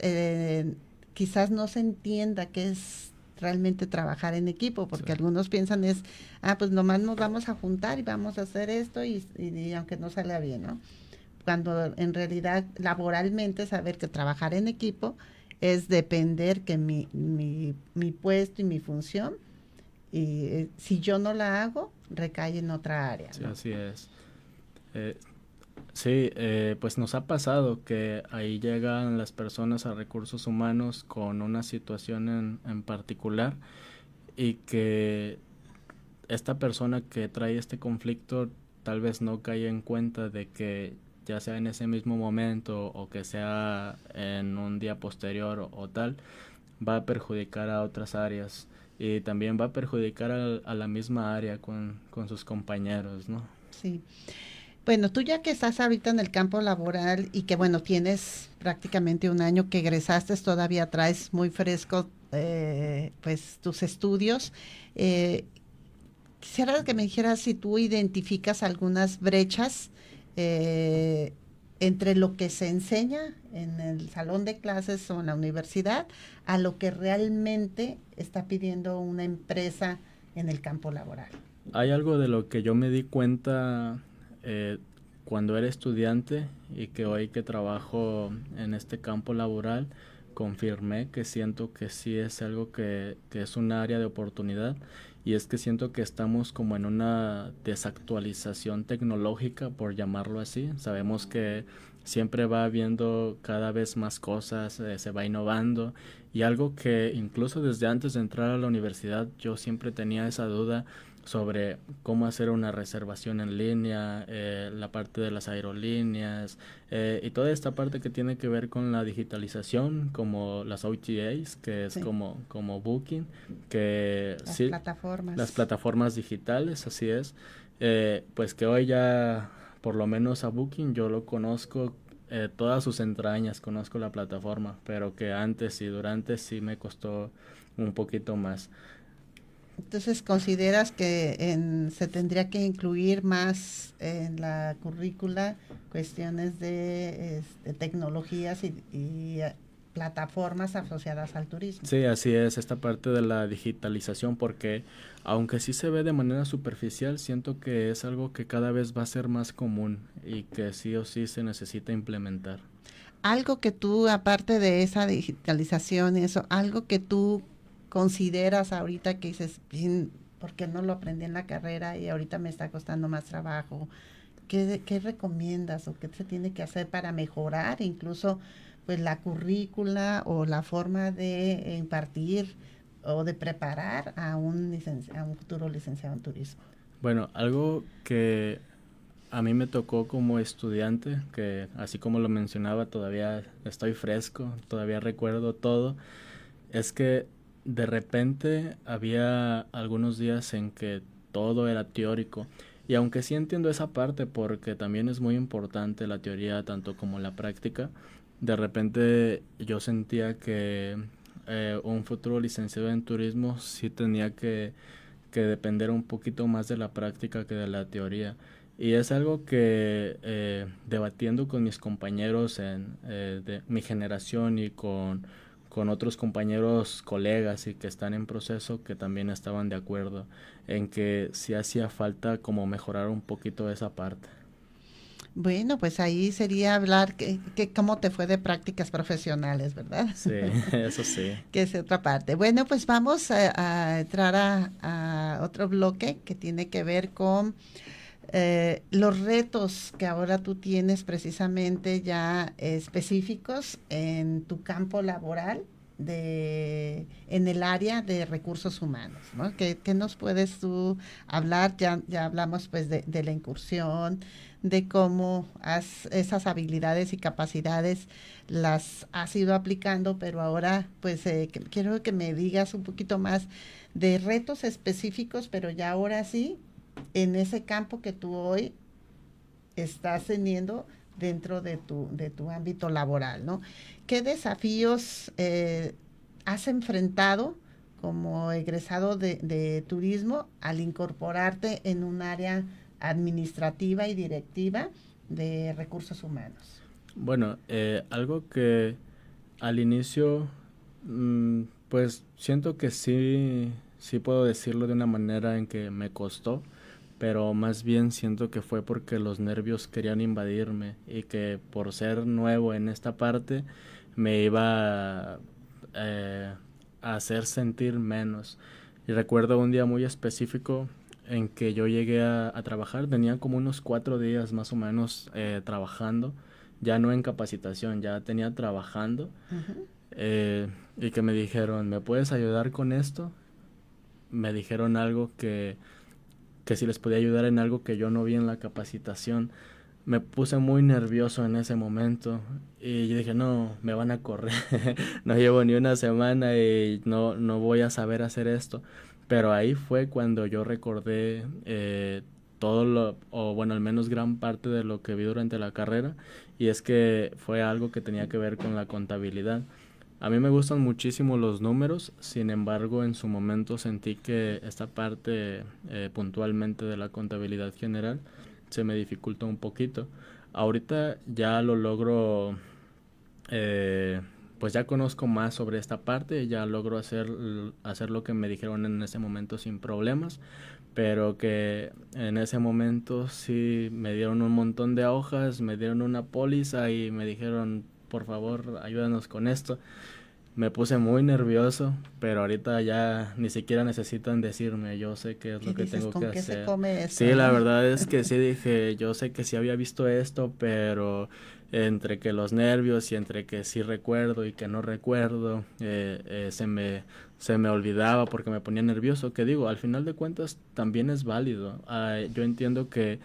quizás no se entienda qué es realmente trabajar en equipo, Sí, porque algunos piensan pues nomás nos vamos a juntar y vamos a hacer esto y aunque no salga bien, ¿no? Cuando en realidad laboralmente saber que trabajar en equipo es depender que mi puesto y mi función, y si yo no la hago, recae en otra área, sí, ¿no? así es. Eh, sí, pues nos ha pasado que ahí llegan las personas a recursos humanos con una situación en particular y que esta persona que trae este conflicto tal vez no cae en cuenta de que ya sea en ese mismo momento o que sea en un día posterior o tal, va a perjudicar a otras áreas y también va a perjudicar a la misma área con sus compañeros, ¿no? Sí. Bueno, tú ya que estás ahorita en el campo laboral y que bueno, tienes prácticamente un año que egresaste, todavía traes muy fresco pues tus estudios. Eh, Quisiera que me dijeras si tú identificas algunas brechas eh, entre lo que se enseña en el salón de clases o en la universidad a lo que realmente está pidiendo una empresa en el campo laboral. Hay algo de lo que yo me di cuenta eh, cuando era estudiante y que hoy que trabajo en este campo laboral, confirmé que siento que sí es algo que es un área de oportunidad, y es que siento que estamos como en una desactualización tecnológica, por llamarlo así. Sabemos que siempre va habiendo cada vez más cosas, se va innovando, y algo que incluso desde antes de entrar a la universidad yo siempre tenía esa duda sobre cómo hacer una reservación en línea, la parte de las aerolíneas y toda esta parte que tiene que ver con la digitalización, como las OTAs, que es Sí, como Booking, que las sí, las plataformas. plataformas digitales, así es, pues que hoy ya por lo menos a Booking yo lo conozco, todas sus entrañas, conozco la plataforma, pero que antes y durante sí me costó un poquito más. Entonces, ¿consideras que se tendría que incluir más en la currícula cuestiones de tecnologías y plataformas asociadas al turismo? Sí, así es, esta parte de la digitalización, porque aunque sí se ve de manera superficial, siento que es algo que cada vez va a ser más común y que sí o sí se necesita implementar. Algo que tú, aparte de esa digitalización, eso, algo que tú consideras ahorita que dices, "Chin, ¿por qué no lo aprendí en la carrera y ahorita me está costando más trabajo? ¿Qué recomiendas o qué se tiene que hacer para mejorar incluso pues la currícula o la forma de impartir o de preparar a un futuro licenciado en turismo? Bueno, algo que a mí me tocó como estudiante, que así como lo mencionaba, todavía estoy fresco, todavía recuerdo todo, es que de repente había algunos días en que todo era teórico Y aunque sí entiendo esa parte, porque también es muy importante la teoría tanto como la práctica, de repente yo sentía que un futuro licenciado en turismo sí tenía que depender un poquito más de la práctica que de la teoría. Y es algo que debatiendo con mis compañeros de mi generación y con otros compañeros, colegas y que están en proceso, que también estaban de acuerdo en que sí hacía falta como mejorar un poquito esa parte. Bueno, pues ahí sería hablar cómo te fue de prácticas profesionales, ¿verdad? Sí, eso sí. Que es otra parte. Bueno, pues vamos a entrar a otro bloque que tiene que ver con los retos que ahora tú tienes precisamente ya específicos en tu campo laboral en el área de recursos humanos, ¿no? ¿Qué nos puedes tú hablar? Ya hablamos pues de la incursión, de cómo esas habilidades y capacidades las has ido aplicando, pero ahora pues quiero que me digas un poquito más de retos específicos, pero ya ahora sí en ese campo que tú hoy estás teniendo dentro de tu ámbito laboral, ¿no? ¿Qué desafíos has enfrentado como egresado de turismo al incorporarte en un área administrativa y directiva de recursos humanos? Bueno, algo que al inicio, pues siento que sí puedo decirlo de una manera en que me costó, pero más bien siento que fue porque los nervios querían invadirme y que por ser nuevo en esta parte me iba a hacer sentir menos. Y recuerdo un día muy específico en que yo llegué a trabajar, tenía como unos 4 días más o menos trabajando, ya no en capacitación, ya tenía trabajando, Ujú. y que me dijeron, ¿me puedes ayudar con esto? Me dijeron algo que si les podía ayudar en algo que yo no vi en la capacitación. Me puse muy nervioso en ese momento y yo dije, no, me van a correr, no llevo ni una semana y no voy a saber hacer esto. Pero ahí fue cuando yo recordé todo o bueno, al menos gran parte de lo que vi durante la carrera, y es que fue algo que tenía que ver con la contabilidad. A mí me gustan muchísimo los números, sin embargo, en su momento sentí que esta parte puntualmente de la contabilidad general se me dificultó un poquito. Ahorita ya lo logro, eh, pues ya conozco más sobre esta parte, ya logro hacer lo que me dijeron en ese momento sin problemas, pero que en ese momento sí me dieron un montón de hojas, me dieron una póliza y me dijeron, por favor, ayúdanos con esto. Me puse muy nervioso, pero ahorita ya ni siquiera necesitan decirme, yo sé qué es ¿Qué lo que dices? tengo que ¿Con qué se hacer. come esto, Sí, la no? verdad es que sí dije, yo sé que sí había visto esto, pero entre que los nervios y entre que sí recuerdo y que no recuerdo, se me olvidaba porque me ponía nervioso. Que digo, al final de cuentas también es válido. Yo entiendo que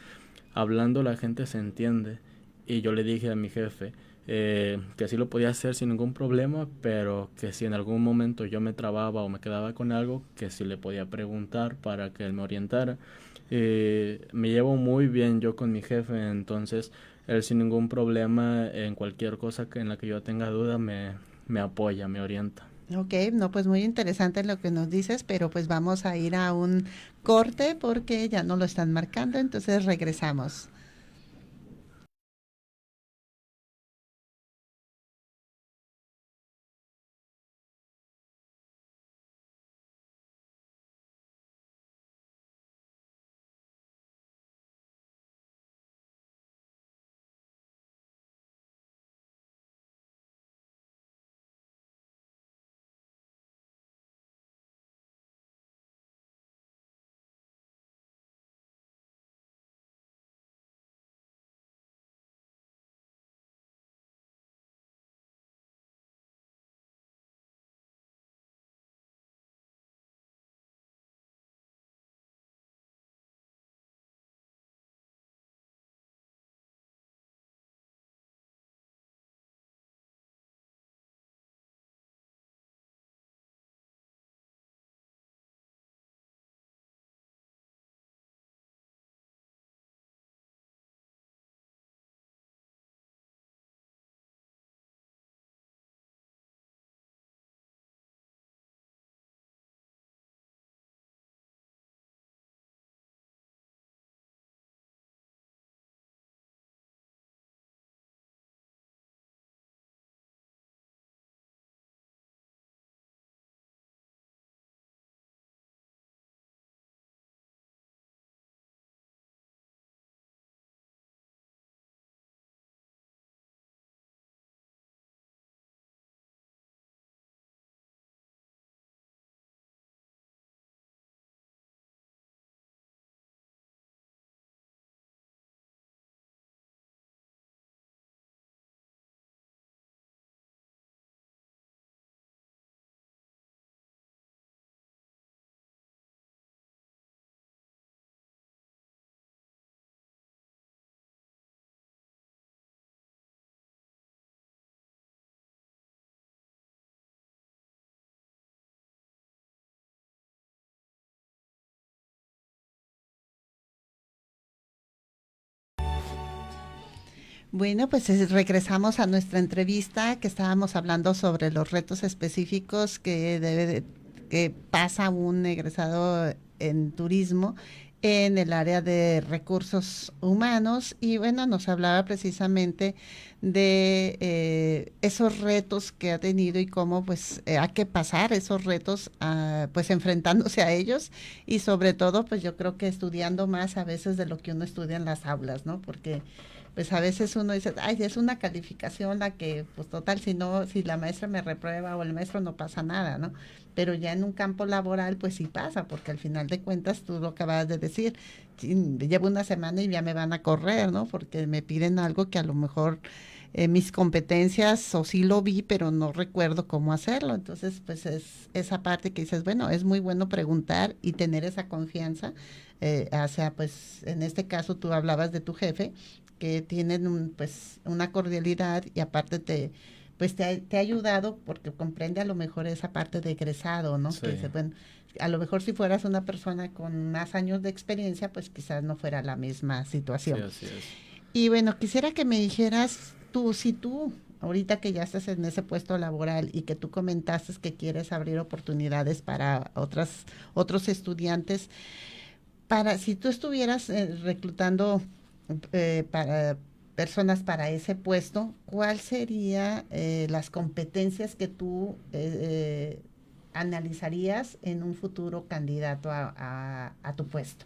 hablando la gente se entiende, y yo le dije a mi jefe, que sí lo podía hacer sin ningún problema, pero que si en algún momento yo me trababa o me quedaba con algo, que sí le podía preguntar para que él me orientara. Me llevo muy bien yo con mi jefe, entonces él sin ningún problema en cualquier cosa en la que yo tenga duda me apoya, me orienta. Ok, no, pues muy interesante lo que nos dices, pero pues vamos a ir a un corte porque ya no lo están marcando, entonces regresamos. Bueno, pues regresamos a nuestra entrevista que estábamos hablando sobre los retos específicos que pasa un egresado en turismo en el área de recursos humanos y bueno, nos hablaba precisamente de esos retos que ha tenido y cómo pues hay que pasar esos retos pues enfrentándose a ellos y sobre todo pues yo creo que estudiando más a veces de lo que uno estudia en las aulas, ¿no? Porque pues a veces uno dice, ay, es una calificación la que, pues total, si la maestra me reprueba o el maestro no pasa nada, ¿no? Pero ya en un campo laboral, pues sí pasa, porque al final de cuentas, tú lo acabas de decir, llevo una semana y ya me van a correr, ¿no? Porque me piden algo que a lo mejor mis competencias, o sí lo vi, pero no recuerdo cómo hacerlo. Entonces, pues es esa parte que dices, bueno, es muy bueno preguntar y tener esa confianza hacia, pues, en este caso tú hablabas de tu jefe, que tienen pues una cordialidad y aparte te ha ayudado porque comprende a lo mejor esa parte de egresado, ¿no? Sí. Que dice, bueno, a lo mejor si fueras una persona con más años de experiencia, pues quizás no fuera la misma situación. Sí, así es. Y bueno, quisiera que me dijeras si tú, ahorita que ya estás en ese puesto laboral y que tú comentaste que quieres abrir oportunidades para otros estudiantes, si tú estuvieras reclutando para personas para ese puesto, ¿cuál sería las competencias que tú analizarías en un futuro candidato a tu puesto?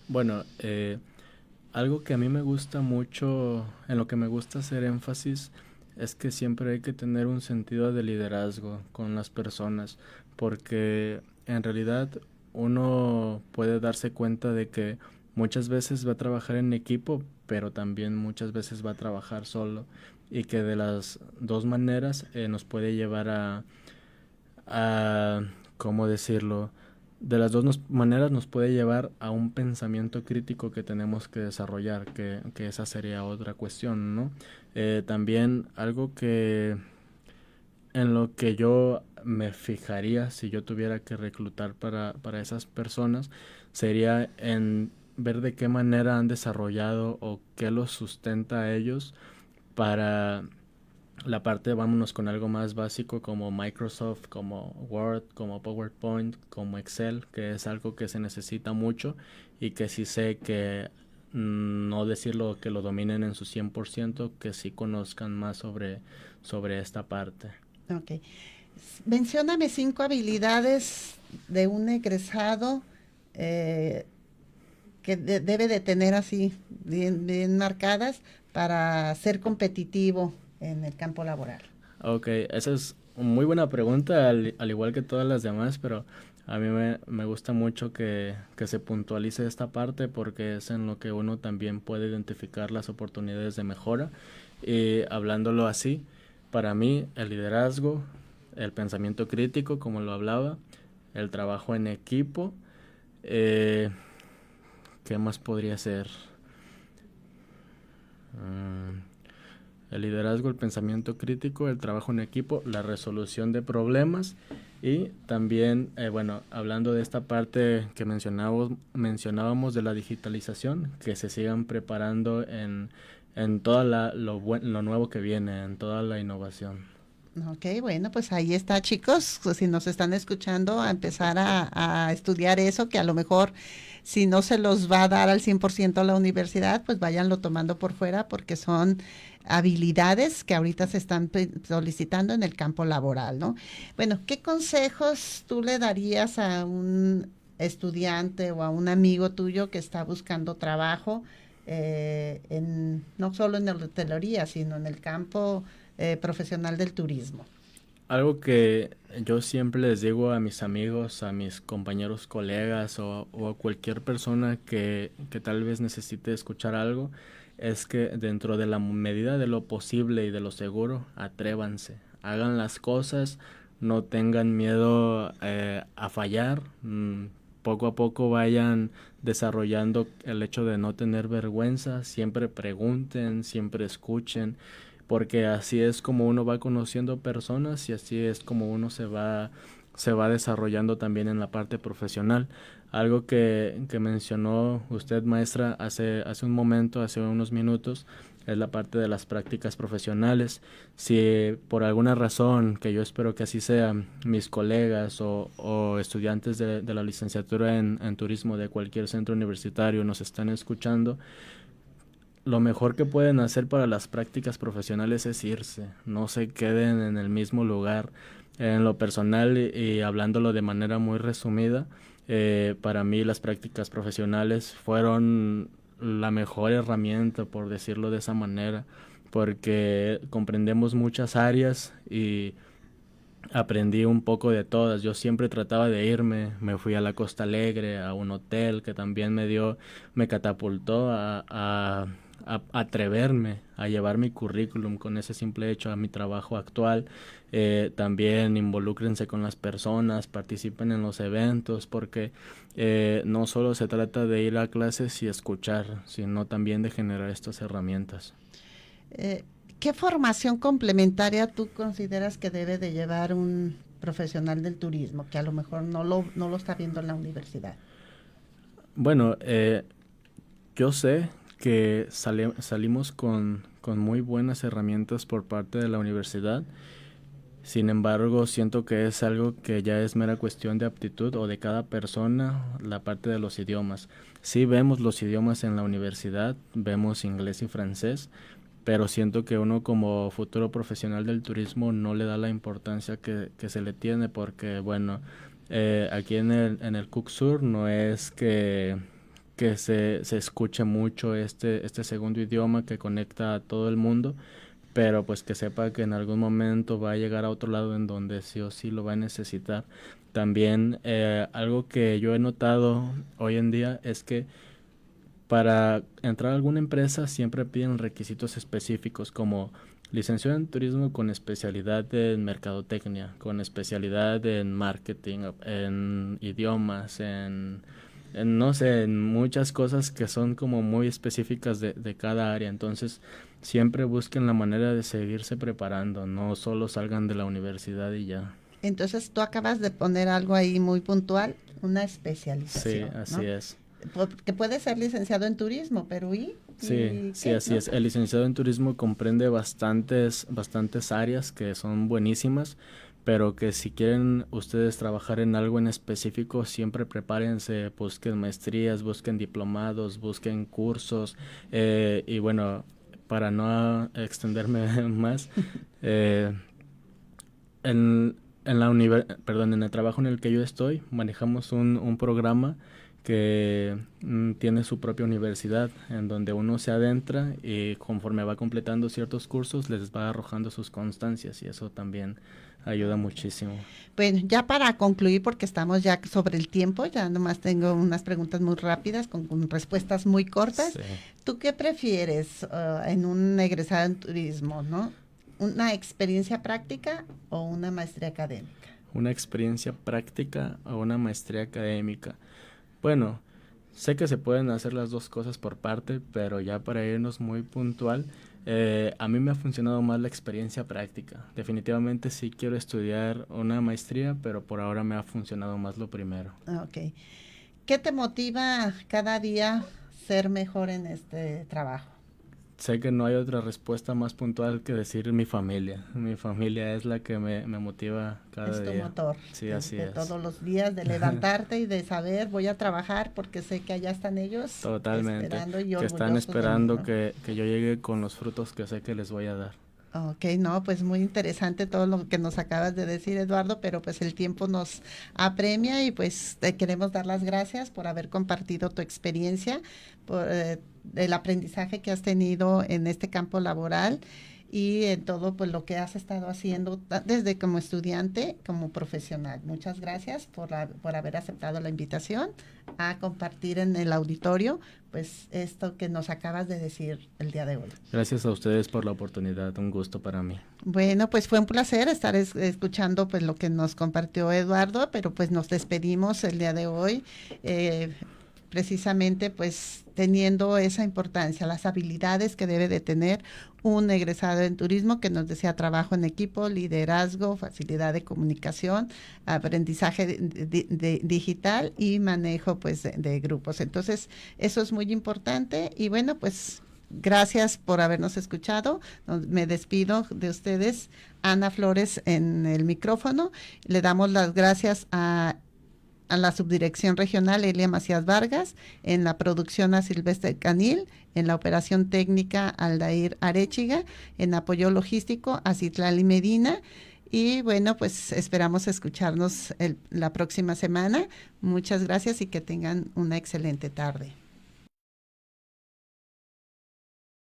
Bueno, algo que a mí me gusta mucho, en lo que me gusta hacer énfasis, es que siempre hay que tener un sentido de liderazgo con las personas, porque en realidad uno puede darse cuenta de que muchas veces va a trabajar en equipo, pero también muchas veces va a trabajar solo y que de las dos maneras nos puede llevar ¿cómo decirlo? De las dos maneras nos puede llevar a un pensamiento crítico que tenemos que desarrollar, que esa sería otra cuestión, ¿no? También algo en lo que yo me fijaría si yo tuviera que reclutar para esas personas sería en ver de qué manera han desarrollado o qué los sustenta a ellos para la parte, vámonos con algo más básico como Microsoft, como Word, como PowerPoint, como Excel, que es algo que se necesita mucho y que sí sé que no decirlo que lo dominen en su 100%, que sí conozcan más sobre esta parte. Ok. Mencióname 5 habilidades de un egresado que debe de tener así bien marcadas para ser competitivo en el campo laboral. Ok, esa es una muy buena pregunta, al igual que todas las demás, pero a mí me gusta mucho que se puntualice esta parte porque es en lo que uno también puede identificar las oportunidades de mejora. Y hablándolo así, para mí el liderazgo, el pensamiento crítico, como lo hablaba, el trabajo en equipo, ¿qué más podría ser? El liderazgo, el pensamiento crítico, el trabajo en equipo, la resolución de problemas y también, bueno, hablando de esta parte que mencionábamos de la digitalización, que se sigan preparando en todo lo nuevo que viene, en toda la innovación. Ok, bueno, pues ahí está, chicos, pues si nos están escuchando, a empezar a estudiar eso, que a lo mejor si no se los va a dar al 100% a la universidad, pues váyanlo tomando por fuera porque son habilidades que ahorita se están solicitando en el campo laboral, ¿no? Bueno, ¿qué consejos tú le darías a un estudiante o a un amigo tuyo que está buscando trabajo, no solo en la hotelería, sino en el campo profesional del turismo? Algo que yo siempre les digo a mis amigos, a mis compañeros, colegas o a cualquier persona que tal vez necesite escuchar algo, es que dentro de la medida de lo posible y de lo seguro, atrévanse, hagan las cosas, no tengan miedo a fallar, poco a poco vayan desarrollando el hecho de no tener vergüenza, siempre pregunten, siempre escuchen, porque así es como uno va conociendo personas y así es como uno se va desarrollando también en la parte profesional. Algo que mencionó usted, maestra, hace un momento, hace unos minutos, es la parte de las prácticas profesionales. Si por alguna razón, que yo espero que así sea, mis colegas o estudiantes de la licenciatura en turismo de cualquier centro universitario nos están escuchando, lo mejor que pueden hacer para las prácticas profesionales es irse, no se queden en el mismo lugar. En lo personal y hablándolo de manera muy resumida, para mí las prácticas profesionales fueron la mejor herramienta, por decirlo de esa manera, porque comprendemos muchas áreas y aprendí un poco de todas. Yo siempre trataba de irme, me fui a la Costa Alegre, a un hotel que también me catapultó a atreverme a llevar mi currículum con ese simple hecho a mi trabajo actual. También involúcrense con las personas, participen en los eventos, porque no solo se trata de ir a clases y escuchar, sino también de generar estas herramientas. ¿Qué formación complementaria tú consideras que debe de llevar un profesional del turismo, que a lo mejor no lo está viendo en la universidad? Bueno, yo sé que salimos con muy buenas herramientas por parte de la universidad. Sin embargo, siento que es algo que ya es mera cuestión de aptitud o de cada persona, la parte de los idiomas. Sí vemos los idiomas en la universidad, vemos inglés y francés, pero siento que uno como futuro profesional del turismo no le da la importancia que se le tiene, porque bueno, aquí en el Cook Sur no es que se escuche mucho este segundo idioma que conecta a todo el mundo, pero pues que sepa que en algún momento va a llegar a otro lado en donde sí o sí lo va a necesitar. También algo que yo he notado hoy en día es que para entrar a alguna empresa siempre piden requisitos específicos como licenciado en turismo con especialidad en mercadotecnia, con especialidad en marketing, en idiomas, no sé, en muchas cosas que son como muy específicas de cada área. Entonces siempre busquen la manera de seguirse preparando, no solo salgan de la universidad y ya. Entonces tú acabas de poner algo ahí muy puntual, una especialización. Sí, así ¿no? es. Que puede ser licenciado en turismo, pero Sí, así ¿no? es. El licenciado en turismo comprende bastantes áreas que son buenísimas, pero que si quieren ustedes trabajar en algo en específico, siempre prepárense, busquen maestrías, busquen diplomados, busquen cursos, y bueno, para no extenderme más, en el trabajo en el que yo estoy, manejamos un programa que tiene su propia universidad, en donde uno se adentra y conforme va completando ciertos cursos les va arrojando sus constancias, y eso también ayuda muchísimo. Bueno, ya para concluir, porque estamos ya sobre el tiempo, ya nomás tengo unas preguntas muy rápidas con respuestas muy cortas. Sí. ¿Tú qué prefieres en un egresado en turismo, no? ¿Una experiencia práctica o una maestría académica? ¿Una experiencia práctica o una maestría académica? Bueno, sé que se pueden hacer las dos cosas por parte, pero ya para irnos muy puntual, a mí me ha funcionado más la experiencia práctica. Definitivamente sí quiero estudiar una maestría, pero por ahora me ha funcionado más lo primero. Ok. ¿Qué te motiva cada día ser mejor en este trabajo? Sé que no hay otra respuesta más puntual que decir mi familia. Mi familia es la que me motiva cada día. Es tu motor. Sí, así es. Todos los días, de levantarte y de saber, voy a trabajar porque sé que allá están ellos. Totalmente. Esperando y que están orgullosos esperando de mí, ¿no? que yo llegue con los frutos que sé que les voy a dar. Ok, no, pues muy interesante todo lo que nos acabas de decir, Eduardo, pero pues el tiempo nos apremia y pues te queremos dar las gracias por haber compartido tu experiencia, por el aprendizaje que has tenido en este campo laboral y en todo pues lo que has estado haciendo desde como estudiante, como profesional. Muchas gracias por haber aceptado la invitación a compartir en el auditorio pues esto que nos acabas de decir el día de hoy. Gracias a ustedes por la oportunidad, un gusto para mí. Bueno, pues fue un placer estar escuchando pues lo que nos compartió Eduardo, pero pues nos despedimos el día de hoy. Precisamente pues teniendo esa importancia, las habilidades que debe de tener un egresado en turismo, que nos decía trabajo en equipo, liderazgo, facilidad de comunicación, aprendizaje digital y manejo pues de grupos. Entonces eso es muy importante y bueno, pues gracias por habernos escuchado. Me despido de ustedes. Ana Flores en el micrófono. Le damos las gracias a la subdirección regional Elia Macías Vargas, en la producción a Silvestre Canil, en la operación técnica Aldair Arechiga, en apoyo logístico a Citlali Medina. Y bueno, pues esperamos escucharnos la próxima semana. Muchas gracias y que tengan una excelente tarde.